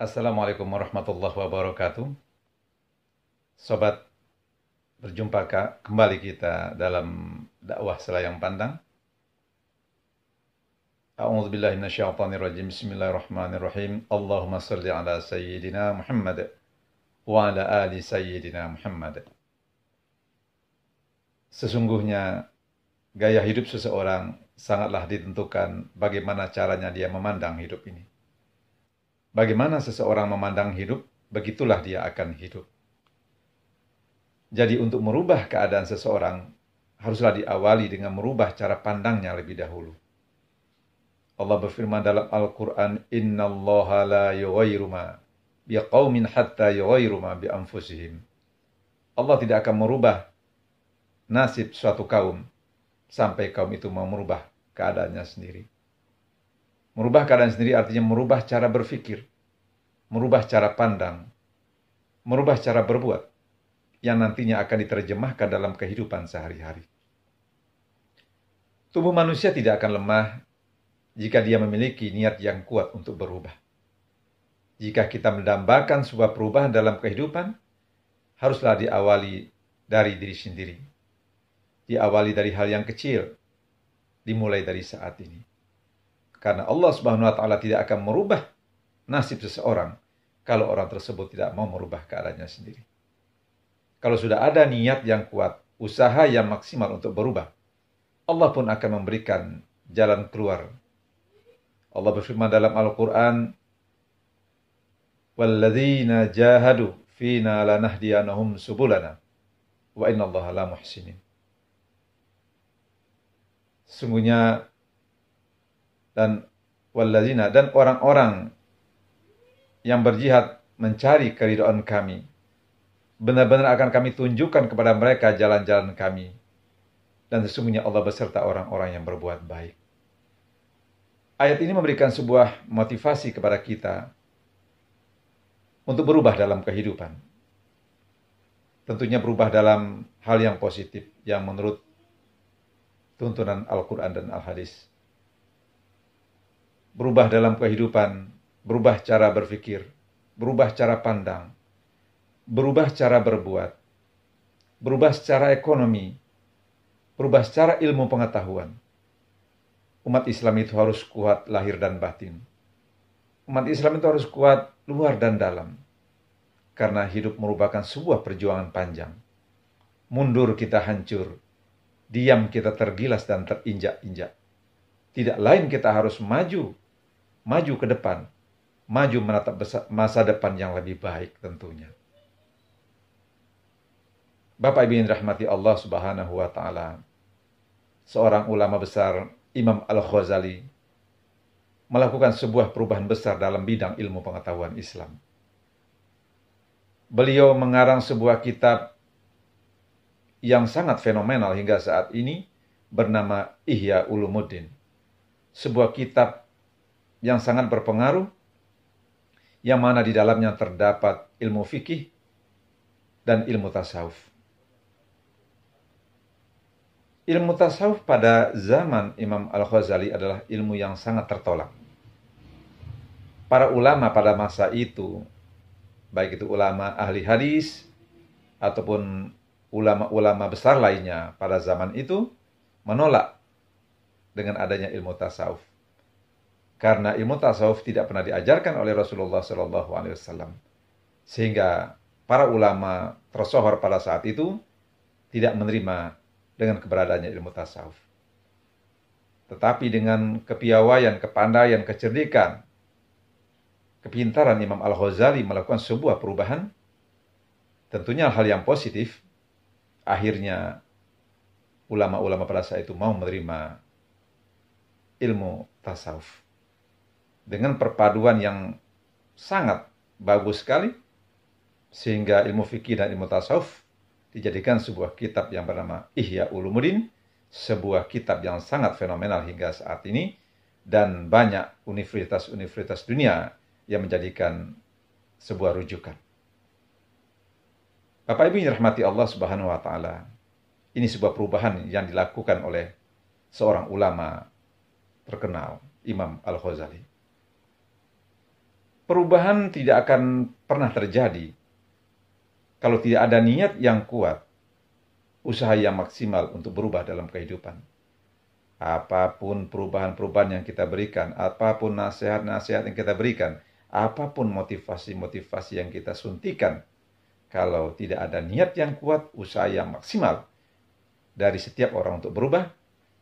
Assalamualaikum warahmatullahi wabarakatuh. Sobat, berjumpa kembali kita dalam dakwah Selayang Pandang. A'udzubillahi minasyaitonirrajim. Bismillahirrahmanirrahim. Allahumma shalli ala sayyidina Muhammad wa ala ali sayyidina Muhammad. Sesungguhnya gaya hidup seseorang sangatlah ditentukan bagaimana caranya dia memandang hidup ini. Bagaimana seseorang memandang hidup, begitulah dia akan hidup. Jadi untuk merubah keadaan seseorang, haruslah diawali dengan merubah cara pandangnya lebih dahulu. Allah berfirman dalam Al-Quran, Innallaha la yughayyiru ma biqaumin hatta yughayyiru ma bi anfusihim. Allah tidak akan merubah nasib suatu kaum sampai kaum itu mau merubah keadaannya sendiri. Merubah keadaan sendiri artinya merubah cara berpikir, merubah cara pandang, merubah cara berbuat, yang nantinya akan diterjemahkan dalam kehidupan sehari-hari. Tubuh manusia tidak akan lemah jika dia memiliki niat yang kuat untuk berubah. Jika kita mendambakan sebuah perubahan dalam kehidupan, haruslah diawali dari diri sendiri. Diawali dari hal yang kecil, dimulai dari saat ini. Karena Allah Subhanahu wa Ta'ala tidak akan merubah nasib seseorang kalau orang tersebut tidak mau merubah keadaannya sendiri. Kalau sudah ada niat yang kuat, usaha yang maksimal untuk berubah, Allah pun akan memberikan jalan keluar. Allah berfirman dalam Al-Quran, وَالَّذِينَ جَاهَدُوا فِينَا لَنَهْدِيَنَهُمْ سُبُلَنَا وَإِنَّ اللَّهَ لَمُحْسِنِينَ. Sungguhnya dan walladzina dan orang-orang yang berjihad mencari keridhaan kami, benar-benar akan kami tunjukkan kepada mereka jalan-jalan kami, dan sesungguhnya Allah beserta orang-orang yang berbuat baik. Ayat ini memberikan sebuah motivasi kepada kita untuk berubah dalam kehidupan. Tentunya berubah dalam hal yang positif, yang menurut tuntunan Al-Quran dan Al-Hadis. Berubah dalam kehidupan, berubah cara berpikir, berubah cara pandang, berubah cara berbuat, berubah secara ekonomi, berubah secara ilmu pengetahuan. Umat Islam itu harus kuat lahir dan batin. Umat Islam itu harus kuat luar dan dalam. Karena hidup merupakan sebuah perjuangan panjang. Mundur kita hancur, diam kita tergilas dan terinjak-injak. Tidak lain kita harus maju ke depan, maju menatap masa depan yang lebih baik tentunya. Bapak Ibu yang dirahmati Allah Subhanahu wa Ta'ala, seorang ulama besar, Imam Al-Ghazali, melakukan sebuah perubahan besar dalam bidang ilmu pengetahuan Islam. Beliau mengarang sebuah kitab yang sangat fenomenal hingga saat ini bernama Ihya Ulumuddin. Sebuah kitab yang sangat berpengaruh, yang mana di dalamnya terdapat ilmu fikih dan ilmu tasawuf. Ilmu tasawuf pada zaman Imam Al-Ghazali adalah ilmu yang sangat tertolak. Para ulama pada masa itu, baik itu ulama ahli hadis ataupun ulama-ulama besar lainnya pada zaman itu, menolak dengan adanya ilmu tasawuf. Karena ilmu tasawuf tidak pernah diajarkan oleh Rasulullah SAW. Sehingga para ulama tersohor pada saat itu tidak menerima dengan keberadaannya ilmu tasawuf. Tetapi dengan kepiawaian, kepandaian, kecerdikan, kepintaran Imam Al-Ghazali melakukan sebuah perubahan, tentunya hal yang positif, akhirnya ulama-ulama pada saat itu mau menerima ilmu tasawuf. Dengan perpaduan yang sangat bagus sekali, sehingga ilmu fikih dan ilmu tasawuf dijadikan sebuah kitab yang bernama Ihya Ulumuddin, sebuah kitab yang sangat fenomenal hingga saat ini, dan banyak universitas-universitas dunia yang menjadikan sebuah rujukan. Bapak Ibu yang dirahmati Allah Subhanahu wa Ta'ala, ini sebuah perubahan yang dilakukan oleh seorang ulama terkenal, Imam Al-Ghazali. perubahan tidak akan pernah terjadi kalau tidak ada niat yang kuat, usaha yang maksimal untuk berubah dalam kehidupan. Apapun perubahan-perubahan yang kita berikan, apapun nasihat-nasihat yang kita berikan, apapun motivasi-motivasi yang kita suntikan, kalau tidak ada niat yang kuat, usaha yang maksimal dari setiap orang untuk berubah,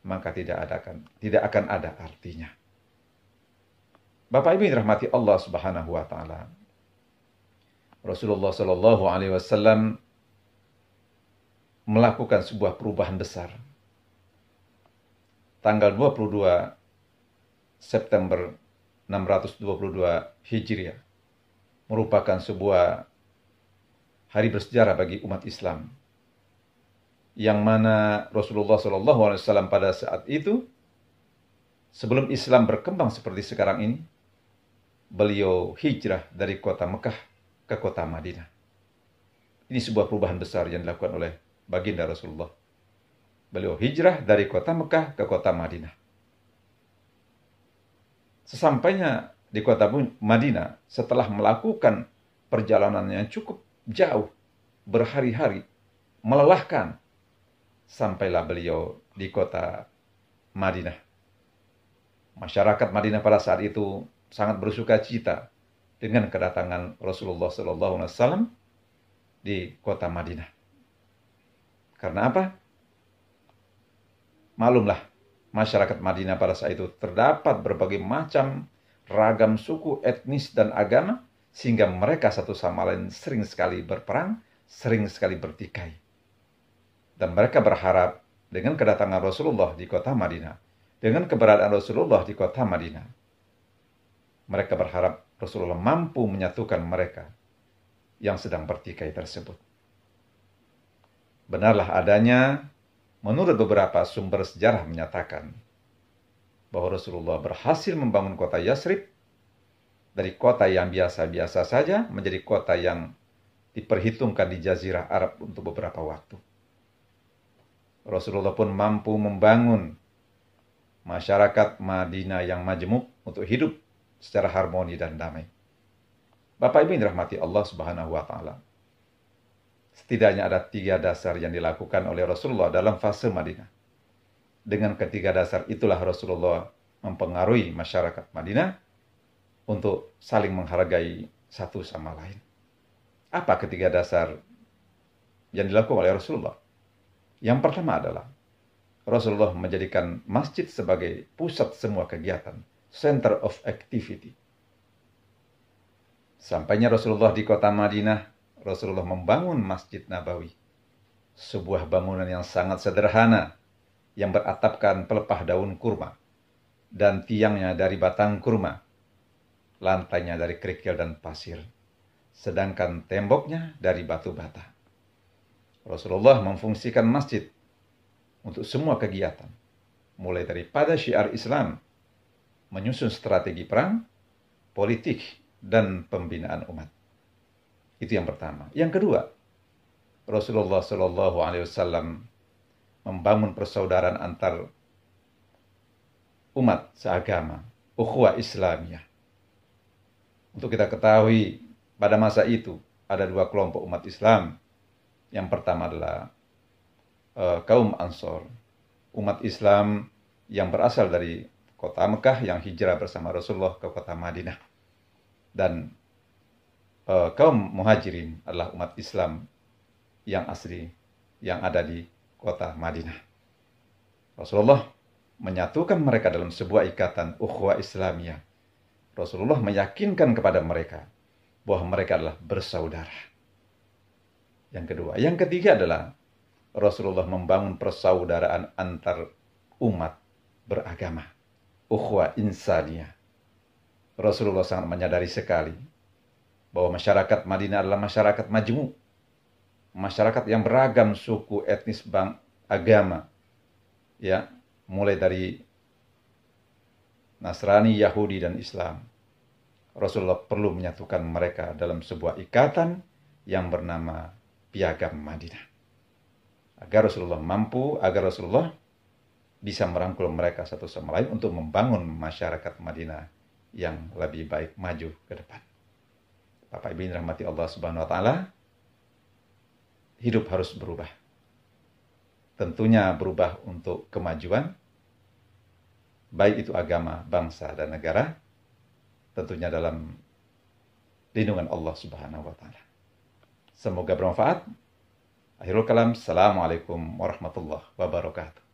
maka tidak akan ada artinya. Bapak Ibu yang dirahmati Allah Subhanahu wa taala. Rasulullah Shallallahu alaihi wasallam melakukan sebuah perubahan besar. Tanggal 22 September 622 Hijriah merupakan sebuah hari bersejarah bagi umat Islam, yang mana Rasulullah SAW pada saat itu, sebelum Islam berkembang seperti sekarang ini, beliau hijrah dari kota Mekah ke kota Madinah. Ini sebuah perubahan besar yang dilakukan oleh baginda Rasulullah. Beliau hijrah dari kota Mekah ke kota Madinah. Sesampainya di kota Madinah, setelah melakukan perjalanan yang cukup jauh, berhari-hari, melelahkan, sampailah beliau di kota Madinah. Masyarakat Madinah pada saat itu sangat bersuka cita dengan kedatangan Rasulullah SAW di kota Madinah. Karena apa? Maklumlah, masyarakat Madinah pada saat itu terdapat berbagai macam ragam suku, etnis, dan agama, sehingga mereka satu sama lain sering sekali berperang, sering sekali bertikai. Dan mereka berharap dengan kedatangan Rasulullah di kota Madinah, dengan keberadaan Rasulullah di kota Madinah, mereka berharap Rasulullah mampu menyatukan mereka yang sedang bertikai tersebut. Benarlah adanya, menurut beberapa sumber sejarah menyatakan bahwa Rasulullah berhasil membangun kota Yasrib dari kota yang biasa-biasa saja menjadi kota yang diperhitungkan di Jazirah Arab untuk beberapa waktu. Rasulullah pun mampu membangun masyarakat Madinah yang majemuk untuk hidup secara harmoni dan damai. Bapak Ibu yang dirahmati Allah Subhanahu wa taala. Setidaknya ada 3 dasar yang dilakukan oleh Rasulullah dalam fase Madinah. Dengan ketiga dasar itulah Rasulullah mempengaruhi masyarakat Madinah untuk saling menghargai satu sama lain. Apa ketiga dasar yang dilakukan oleh Rasulullah? Yang pertama adalah Rasulullah menjadikan masjid sebagai pusat semua kegiatan, center of activity. Sampainya Rasulullah di kota Madinah, Rasulullah membangun Masjid Nabawi, sebuah bangunan yang sangat sederhana, yang beratapkan pelepah daun kurma, dan tiangnya dari batang kurma, lantainya dari kerikil dan pasir, sedangkan temboknya dari batu bata. Rasulullah memfungsikan masjid untuk semua kegiatan, mulai daripada syiar Islam, menyusun strategi perang, politik, dan pembinaan umat. Itu yang pertama. Yang kedua, Rasulullah SAW membangun persaudaraan antar umat seagama, ukhuwah Islamiyah. Untuk kita ketahui, pada masa itu ada 2 kelompok umat Islam. Yang pertama adalah kaum Ansor, umat Islam yang berasal dari kota Mekah yang hijrah bersama Rasulullah ke kota Madinah. Dan kaum Muhajirin adalah umat Islam yang asli yang ada di kota Madinah. Rasulullah menyatukan mereka dalam sebuah ikatan ukhuwah Islamiyah. Rasulullah meyakinkan kepada mereka bahwa mereka adalah bersaudara. Yang kedua. Yang ketiga adalah Rasulullah membangun persaudaraan antar umat beragama, ukhuwah insaniyah. Rasulullah sangat menyadari sekali bahwa masyarakat Madinah adalah masyarakat majmuk, masyarakat yang beragam suku, etnis, agama, ya, mulai dari Nasrani, Yahudi, dan Islam. Rasulullah perlu menyatukan mereka dalam sebuah ikatan yang bernama Piagam Madinah. Agar Rasulullah bisa merangkul mereka satu sama lain untuk membangun masyarakat Madinah yang lebih baik maju ke depan. Bapak Ibu yang dirahmati Allah Subhanahu wa taala, hidup harus berubah. Tentunya berubah untuk kemajuan, baik itu agama, bangsa, dan negara, tentunya dalam lindungan Allah Subhanahu wa taala. Semoga bermanfaat. Akhirul kalam, assalamualaikum warahmatullahi wabarakatuh.